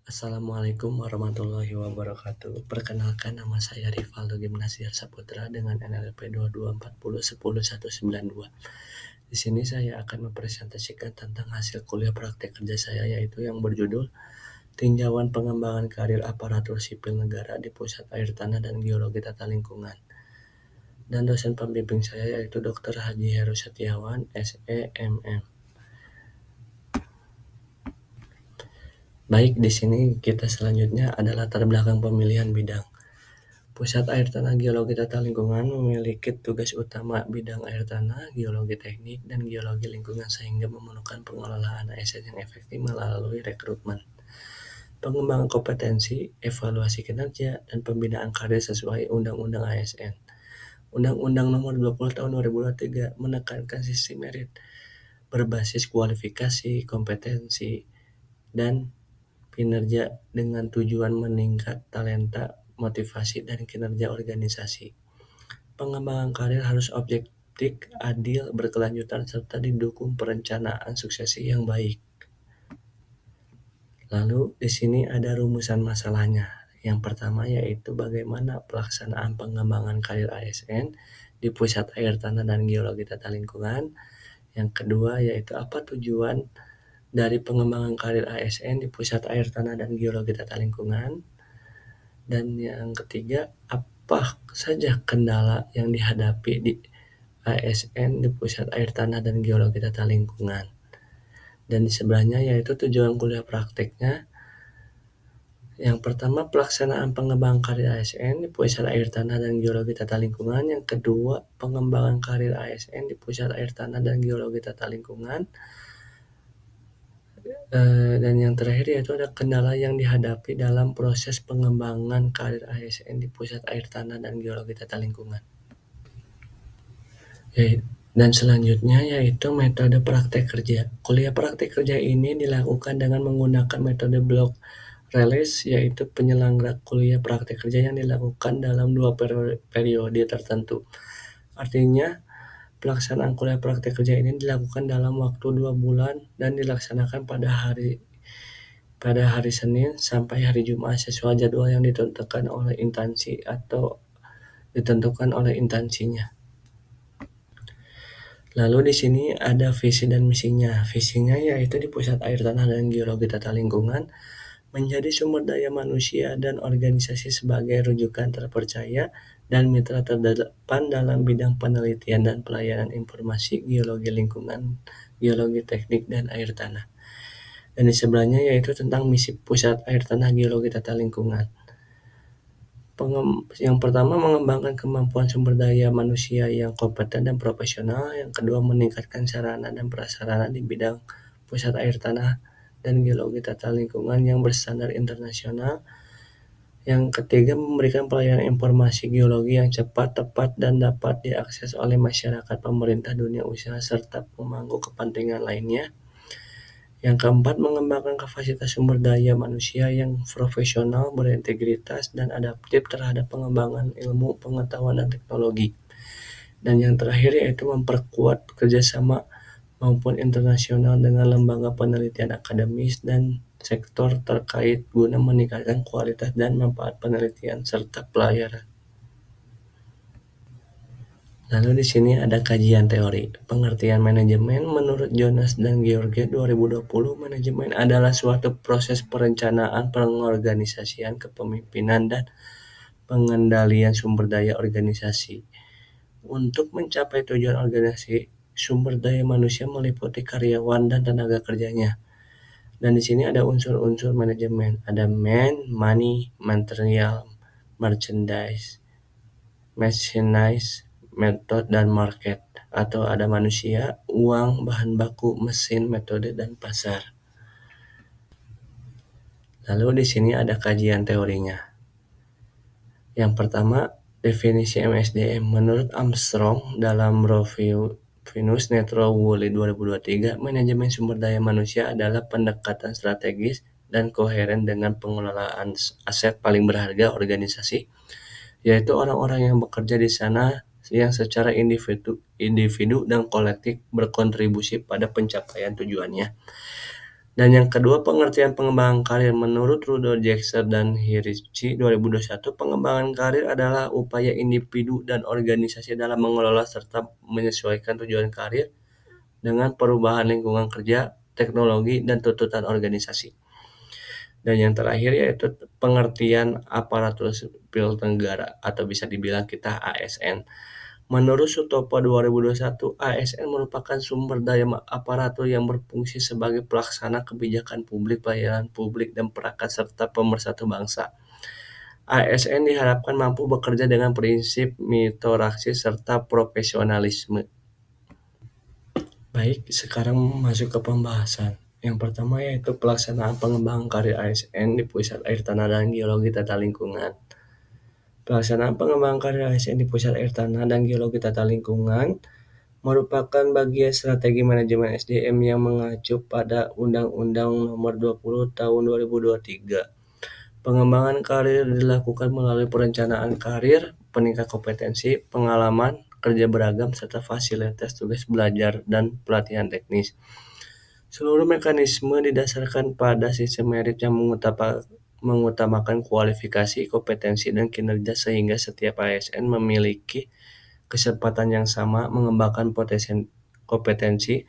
Assalamualaikum warahmatullahi wabarakatuh. Perkenalkan, nama saya Rivaldo Gimnasiar Saputra dengan NLP 2240101192. Di sini saya akan mempresentasikan tentang hasil kuliah praktek kerja saya, yaitu yang berjudul Tinjauan Pengembangan Karir Aparatur Sipil Negara di Pusat Air Tanah dan Geologi Tata Lingkungan. Dan dosen pembimbing saya yaitu Dr. Haji Heru Setiawan, SEMM. Baik, di sini kita selanjutnya adalah latar belakang pemilihan bidang. Pusat Air Tanah Geologi Tata Lingkungan memiliki tugas utama bidang air tanah, geologi teknik, dan geologi lingkungan sehingga memerlukan pengelolaan ASN yang efektif melalui rekrutmen, pengembangan kompetensi, evaluasi kinerja, dan pembinaan karir sesuai Undang-Undang ASN. Undang-Undang Nomor 20 Tahun 2023 menekankan sistem merit berbasis kualifikasi, kompetensi, dan kinerja dengan tujuan meningkat talenta, motivasi, dan kinerja organisasi. Pengembangan karir harus objektif, adil, berkelanjutan, serta didukung perencanaan suksesi yang baik. Lalu di sini ada rumusan masalahnya. Yang pertama yaitu bagaimana pelaksanaan pengembangan karir ASN di Pusat Air Tanah dan Geologi Tata Lingkungan. Yang kedua yaitu apa tujuan dari pengembangan karir ASN di Pusat Air Tanah dan Geologi Tata Lingkungan. Dan yang ketiga, apa saja kendala yang dihadapi di ASN di Pusat Air Tanah dan Geologi Tata Lingkungan. Dan di sebelahnya yaitu tujuan kuliah prakteknya. Yang pertama, pelaksanaan pengembangan karir ASN di Pusat Air Tanah dan Geologi Tata Lingkungan. Yang kedua, pengembangan karir ASN di Pusat Air Tanah dan Geologi Tata Lingkungan. Dan yang terakhir yaitu ada kendala yang dihadapi dalam proses pengembangan karir ASN di Pusat Air Tanah dan Geologi Tata Lingkungan. Dan selanjutnya yaitu metode praktek kerja. Kuliah praktek kerja ini dilakukan dengan menggunakan metode block release, yaitu penyelenggara kuliah praktek kerja yang dilakukan dalam 2 periode tertentu. Artinya, pelaksanaan kuliah praktek kerja ini dilakukan dalam waktu 2 bulan dan dilaksanakan pada hari Senin sampai hari Jumat sesuai jadwal yang ditentukan oleh instansi atau ditentukan oleh instansinya. Lalu di sini ada visi dan misinya. Visinya yaitu di Pusat Air Tanah dan Geologi Tata Lingkungan menjadi sumber daya manusia dan organisasi sebagai rujukan terpercaya dan mitra terdepan dalam bidang penelitian dan pelayanan informasi geologi lingkungan, geologi teknik, dan air tanah. Dan di sebelahnya yaitu tentang misi Pusat Air Tanah Geologi Tata Lingkungan. Yang pertama, mengembangkan kemampuan sumber daya manusia yang kompeten dan profesional. Yang kedua, meningkatkan sarana dan prasarana di bidang pusat air tanah dan geologi tata lingkungan yang berstandar internasional. Yang ketiga, memberikan pelayanan informasi geologi yang cepat, tepat, dan dapat diakses oleh masyarakat, pemerintah, dunia usaha, serta pemangku kepentingan lainnya. Yang keempat, mengembangkan kapasitas sumber daya manusia yang profesional, berintegritas, dan adaptif terhadap pengembangan ilmu, pengetahuan, dan teknologi. Dan yang terakhir yaitu memperkuat kerjasama maupun internasional dengan lembaga penelitian akademis dan sektor terkait guna meningkatkan kualitas dan manfaat penelitian serta pelayanan. Lalu di sini ada kajian teori. Pengertian manajemen menurut Jonas dan George 2020, manajemen adalah suatu proses perencanaan, pengorganisasian, kepemimpinan, dan pengendalian sumber daya organisasi. Untuk mencapai tujuan organisasi, sumber daya manusia meliputi karyawan dan tenaga kerjanya. Dan di sini ada unsur-unsur manajemen. Ada man, money, material, merchandise, machinize, method, dan market. Atau ada manusia, uang, bahan baku, mesin, metode, dan pasar. Lalu di sini ada kajian teorinya. Yang pertama, definisi MSDM. Menurut Armstrong dalam review Venus Netro Woolley 2023, manajemen sumber daya manusia adalah pendekatan strategis dan koheren dengan pengelolaan aset paling berharga organisasi, yaitu orang-orang yang bekerja di sana yang secara individu dan kolektif berkontribusi pada pencapaian tujuannya. Dan yang kedua, pengertian pengembangan karir. Menurut Rudolf Jackson dan Hirichi 2021, pengembangan karir adalah upaya individu dan organisasi dalam mengelola serta menyesuaikan tujuan karir dengan perubahan lingkungan kerja, teknologi, dan tuntutan organisasi. Dan yang terakhir yaitu pengertian aparatur sipil negara atau bisa dibilang kita ASN. Menurut Sutopo 2021, ASN merupakan sumber daya aparatur yang berfungsi sebagai pelaksana kebijakan publik, pelayanan publik, dan perangkat serta pemersatu bangsa. ASN diharapkan mampu bekerja dengan prinsip meritokrasi serta profesionalisme. Baik, sekarang masuk ke pembahasan. Yang pertama yaitu pelaksanaan pengembangan karir ASN di Pusat Air Tanah dan Geologi Tata Lingkungan. Pelaksanaan pengembangan karir ASN di Pusat Air Tanah dan Geologi Tata Lingkungan merupakan bagian strategi manajemen SDM yang mengacu pada Undang-Undang Nomor 20 Tahun 2023. Pengembangan karir dilakukan melalui perencanaan karir, peningkatan kompetensi, pengalaman, kerja beragam, serta fasilitas tugas belajar dan pelatihan teknis. Seluruh mekanisme didasarkan pada sistem merit yang mengutamakan kualifikasi, kompetensi, dan kinerja sehingga setiap ASN memiliki kesempatan yang sama mengembangkan kompetensi,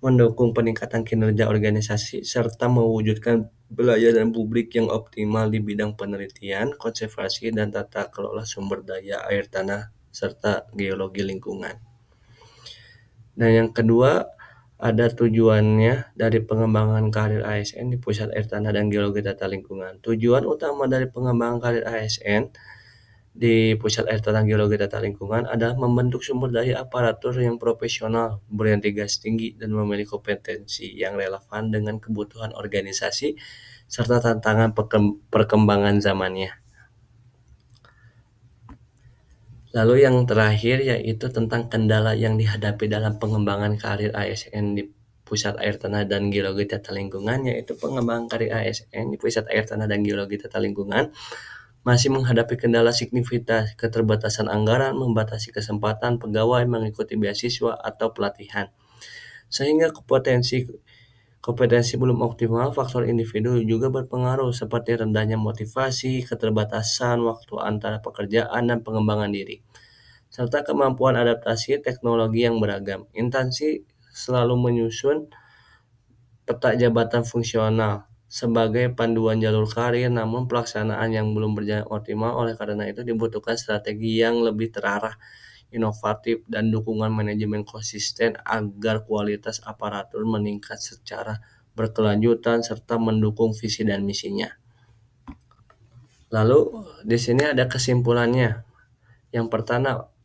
mendukung peningkatan kinerja organisasi, serta mewujudkan pelayanan publik yang optimal di bidang penelitian, konservasi, dan tata kelola sumber daya air tanah, serta geologi lingkungan. Dan yang kedua, ada tujuannya dari pengembangan karir ASN di Pusat Air Tanah dan Geologi Tata Lingkungan. Tujuan utama dari pengembangan karir ASN di Pusat Air Tanah Geologi Tata Lingkungan adalah membentuk sumber daya aparatur yang profesional, berintegritas tinggi, dan memiliki kompetensi yang relevan dengan kebutuhan organisasi serta tantangan perkembangan zamannya. Lalu yang terakhir yaitu tentang kendala yang dihadapi dalam pengembangan karir ASN di Pusat Air Tanah dan Geologi Tata Lingkungan, yaitu pengembangan karir ASN di Pusat Air Tanah dan Geologi Tata Lingkungan masih menghadapi kendala signifikan, keterbatasan anggaran, membatasi kesempatan pegawai mengikuti beasiswa atau pelatihan, sehingga kompetensi belum optimal. Faktor individu juga berpengaruh seperti rendahnya motivasi, keterbatasan waktu antara pekerjaan dan pengembangan diri, serta kemampuan adaptasi teknologi yang beragam. Instansi selalu menyusun peta jabatan fungsional sebagai panduan jalur karir, namun pelaksanaan yang belum berjalan optimal. Oleh karena itu dibutuhkan strategi yang lebih terarah, inovatif, dan dukungan manajemen konsisten agar kualitas aparatur meningkat secara berkelanjutan serta mendukung visi dan misinya. Lalu di sini ada kesimpulannya.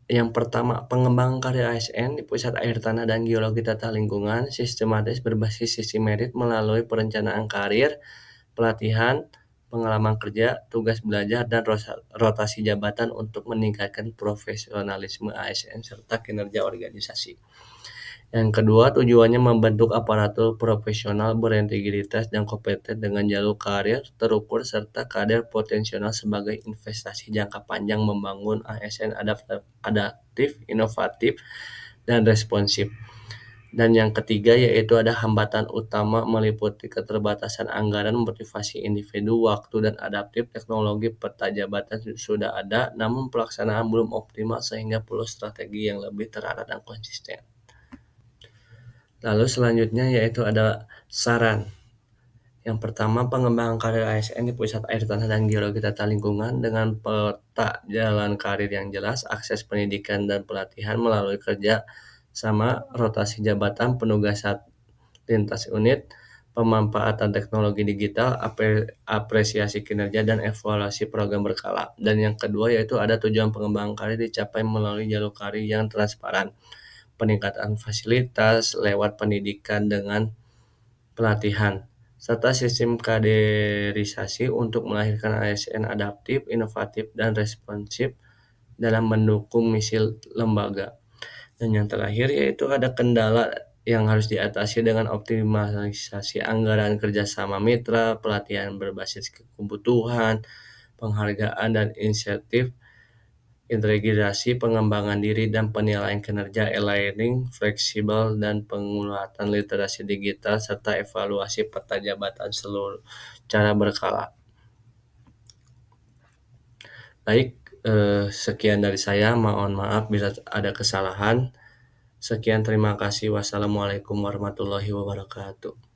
Yang pertama, pengembangan karir ASN di Pusat Air Tanah dan Geologi Tata Lingkungan sistematis berbasis sistem merit melalui perencanaan karir, pelatihan, pengalaman kerja, tugas belajar, dan rotasi jabatan untuk meningkatkan profesionalisme ASN serta kinerja organisasi. Yang kedua, tujuannya membentuk aparatur profesional berintegritas dan kompeten dengan jalur karir terukur serta kader potensial sebagai investasi jangka panjang membangun ASN adaptif, inovatif, dan responsif. Dan yang ketiga yaitu ada hambatan utama meliputi keterbatasan anggaran, motivasi individu, waktu, dan adaptif. Teknologi peta jabatan sudah ada, namun pelaksanaan belum optimal sehingga perlu strategi yang lebih terarah dan konsisten. Lalu selanjutnya yaitu ada saran. Yang pertama, pengembangan karir ASN di Pusat Air Tanah dan Geologi Tata Lingkungan dengan peta jalan karir yang jelas, akses pendidikan dan pelatihan melalui kerja sama, rotasi jabatan, penugasan lintas unit, pemanfaatan teknologi digital, apresiasi kinerja, dan evaluasi program berkala. Dan yang kedua yaitu ada tujuan pengembangan karir dicapai melalui jalur karir yang transparan, peningkatan fasilitas lewat pendidikan dengan pelatihan, serta sistem kaderisasi untuk melahirkan ASN adaptif, inovatif, dan responsif dalam mendukung misi lembaga. Dan yang terakhir yaitu ada kendala yang harus diatasi dengan optimalisasi anggaran, kerjasama mitra, pelatihan berbasis kebutuhan, penghargaan, dan insentif integrasi pengembangan diri dan penilaian kinerja, e-learning fleksibel, dan penguatan literasi digital, serta evaluasi peta jabatan seluruh cara berkala. Baik, sekian dari saya. Mohon maaf bila ada kesalahan. Sekian, terima kasih. Wassalamualaikum warahmatullahi wabarakatuh.